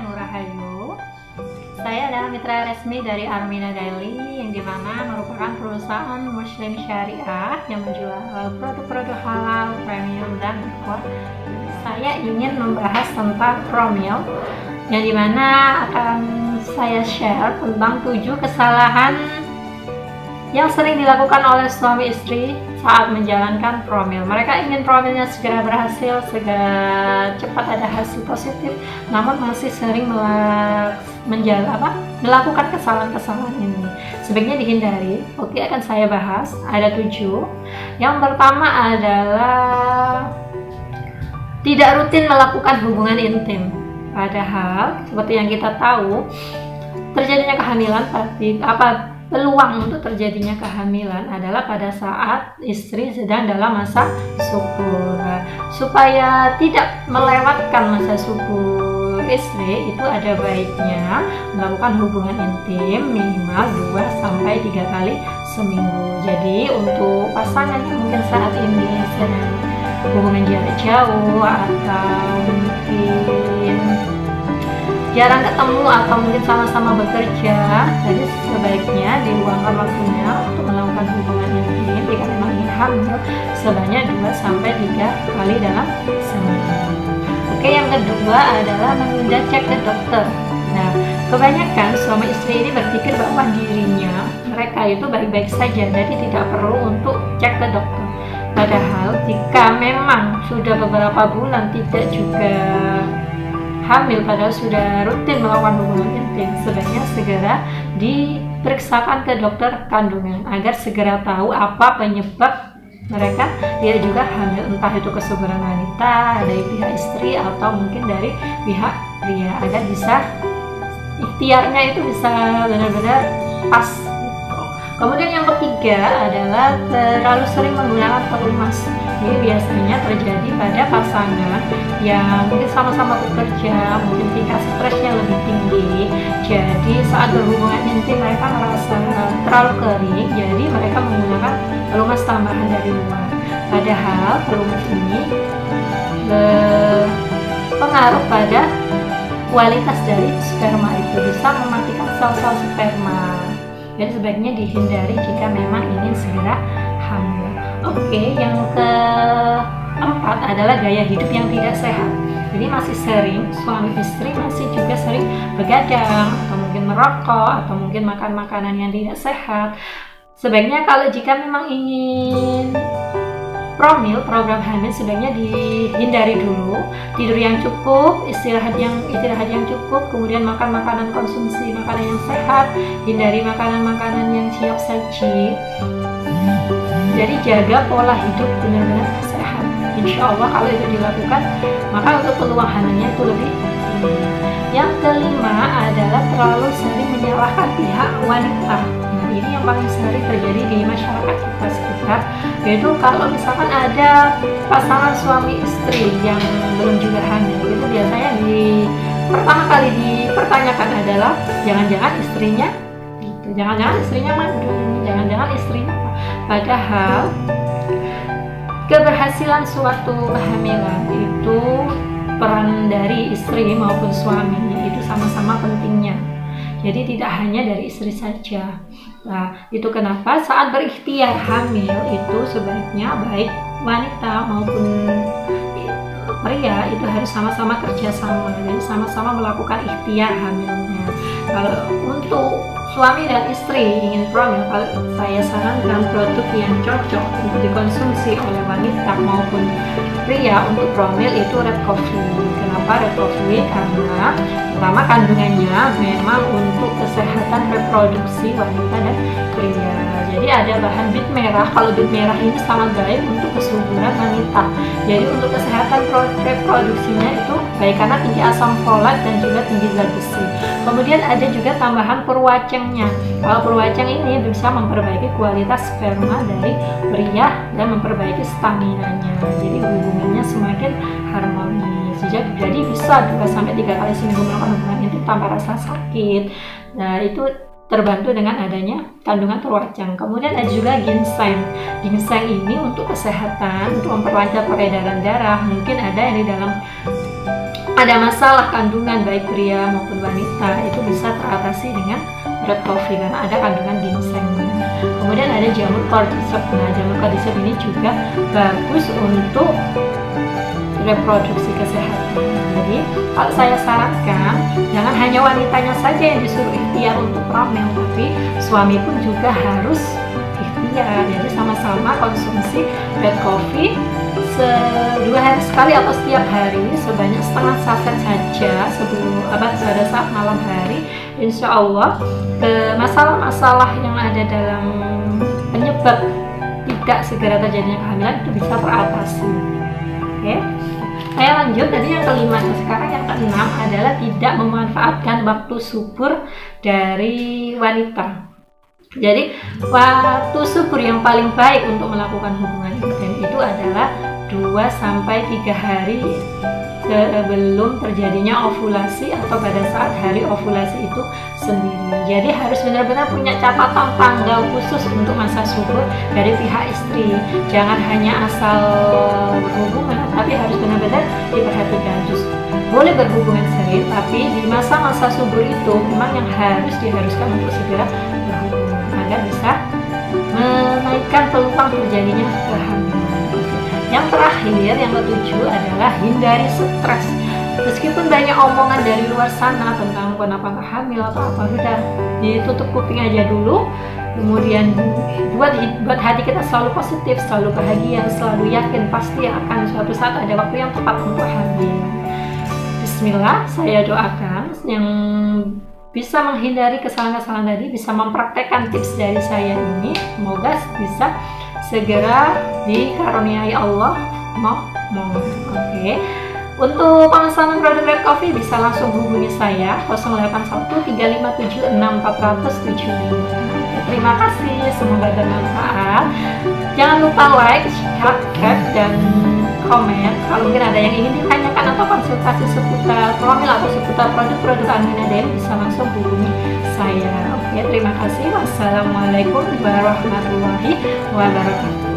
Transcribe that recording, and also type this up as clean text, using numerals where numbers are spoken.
Nurahayu. Saya adalah mitra resmi dari Armina Daily, yang dimana merupakan perusahaan muslim syariah yang menjual produk-produk halal, premium, dan ekor. Saya ingin membahas tentang promil, yang dimana akan saya share tentang 7 kesalahan yang sering dilakukan oleh suami istri saat menjalankan promil. Mereka ingin promilnya segera berhasil, segera cepat ada hasil positif, namun masih sering melakukan kesalahan-kesalahan ini. Sebaiknya dihindari. Oke, akan saya bahas. Ada 7. Yang pertama adalah tidak rutin melakukan hubungan intim. Padahal seperti yang kita tahu, terjadinya kehamilan peluang untuk terjadinya kehamilan adalah pada saat istri sedang dalam masa subur. Supaya tidak melewatkan masa subur istri, itu ada baiknya melakukan hubungan intim minimal 2-3 kali seminggu. Jadi untuk pasangan yang mungkin saat ini sedang hubungan jarak jauh atau mungkin jarang ketemu atau mungkin sama-sama bekerja, jadi sebaiknya diluangkan waktunya untuk melakukan hubungan intim jika memang ingin hamil sebanyak 2-3 kali dalam seminggu. Oke, yang kedua adalah menunda cek ke dokter. Nah, kebanyakan suami istri ini berpikir bahwa dirinya mereka itu baik-baik saja, jadi tidak perlu untuk cek ke dokter. Padahal jika memang sudah beberapa bulan tidak juga hamil, padahal sudah rutin melakukan hubungan intim, sebaiknya segera diperiksakan ke dokter kandungan agar segera tahu apa penyebab mereka dia juga hamil, entah itu kesuburan wanita dari pihak istri atau mungkin dari pihak pria, agar bisa ikhtiarnya itu bisa benar-benar pas. Kemudian yang ketiga adalah terlalu sering menggunakan pelumas. Ini biasanya terjadi pada pasangan yang mungkin sama-sama bekerja, mungkin tingkat stresnya lebih tinggi. Jadi saat berhubungan intim mereka merasa terlalu kering, jadi mereka menggunakan pelumas tambahan dari luar. Padahal pelumas ini berpengaruh pada kualitas dari sperma, itu bisa mematikan sel-sel sperma. Jadi sebaiknya dihindari jika memang ingin segera hamil. Oke, yang keempat adalah gaya hidup yang tidak sehat. Jadi masih sering suami istri masih juga sering begadang atau mungkin merokok atau mungkin makan makanan yang tidak sehat. Sebaiknya kalau jika memang ingin promil, program hamil, sebaiknya dihindari dulu. Tidur yang cukup, istirahat yang cukup, kemudian makan makanan, konsumsi makanan yang sehat, hindari makanan-makanan yang siap saji. Jadi jaga pola hidup benar-benar sehat. Insya Allah kalau itu dilakukan, maka untuk peluang hamilnya itu lebih tinggi. Yang kelima adalah terlalu sering menyalahkan pihak wanita. Nah, ini yang paling sering terjadi di masyarakat kita sekitar, yaitu kalau misalkan ada pasangan suami istri yang belum juga hamil, itu biasanya pertama kali dipertanyakan adalah jangan-jangan istrinya gitu, jangan-jangan istrinya mandul, jangan-jangan istrinya. Padahal keberhasilan suatu kehamilan itu peran dari istri maupun suami itu sama-sama pentingnya. Jadi tidak hanya dari istri saja. Nah, itu kenapa saat berikhtiar hamil itu sebaiknya baik wanita maupun pria itu harus sama-sama kerjasama, jadi sama-sama melakukan ikhtiar hamilnya. Kalau untuk suami dan istri ingin promil, kalau saya sarankan produk yang cocok untuk dikonsumsi oleh wanita maupun pria untuk promil itu red coffee. Kenapa red coffee? Karena pertama kandungannya memang untuk kesehatan reproduksi wanita dan pria. Jadi ada bahan bit merah. Kalau bit merah ini sangat baik untuk kesuburan wanita. Jadi untuk kesehatan reproduksinya itu baik karena tinggi asam folat dan juga tinggi zat besi. Kemudian ada juga tambahan purwacengnya. Kalau purwaceng ini bisa memperbaiki kualitas sperma dari pria dan memperbaiki stamina-nya. Jadi hubungannya semakin harmonis. Jadi bisa 2-3 kali seminggu melakukan hubungan intim tanpa rasa sakit. Nah, itu terbantu dengan adanya kandungan purwaceng. Kemudian ada juga ginseng. Ginseng ini untuk kesehatan, untuk memperlancar peredaran darah. Mungkin ada yang di dalam ada masalah kandungan baik pria maupun wanita, itu bisa teratasi dengan red coffee karena ada kandungan ginsengnya. Kemudian ada jamur cordyceps. Nah, jamur cordyceps ini juga bagus untuk reproduksi kesehatan. Jadi kalau saya sarankan, jangan hanya wanitanya saja yang disuruh ikhtiar untuk ramel, tapi suami pun juga harus ikhtiar. Jadi sama-sama konsumsi red coffee 2 hari sekali atau setiap hari sebanyak setengah saset saja pada saat malam hari. Insya Allah masalah-masalah yang ada dalam penyebab tidak segera terjadinya kehamilan itu bisa teratasi. Oke, saya lanjut tadi yang kelima. Sekarang yang keenam adalah tidak memanfaatkan waktu subur dari wanita. Jadi waktu subur yang paling baik untuk melakukan hubungan intim itu adalah 2-3 hari sebelum terjadinya ovulasi atau pada saat hari ovulasi itu sendiri. Jadi harus benar-benar punya catatan tanggal khusus untuk masa subur dari pihak istri. Jangan hanya asal berhubungan, tapi harus benar-benar diperhatikan. Boleh berhubungan sering, tapi di masa-masa subur itu memang yang diharuskan untuk segera berhubungan agar bisa menaikkan peluang terjadinya kehamilan. Yang terakhir, yang ketujuh adalah hindari stres. Meskipun banyak omongan dari luar sana tentang kenapa nggak hamil atau apa, udah ditutup kuping aja dulu. Kemudian buat hati kita selalu positif, selalu bahagia, selalu yakin pasti akan suatu saat ada waktu yang tepat untuk hamil. Bismillah, saya doakan yang bisa menghindari kesalahan-kesalahan tadi, bisa mempraktekkan tips dari saya ini, semoga bisa segera dikaruniai Allah. Oke. Untuk pemesanan produk Red Coffee bisa langsung hubungi saya 0813564475. Terima kasih, semoga bermanfaat. Jangan lupa like, subscribe, dan komen. Kalau mungkin ada yang ingin ditanyakan atau konsultasi seputar promil atau seputar produk-produk Aminadem, bisa langsung hubungi saya. Oke, terima kasih. Wassalamualaikum warahmatullahi wabarakatuh.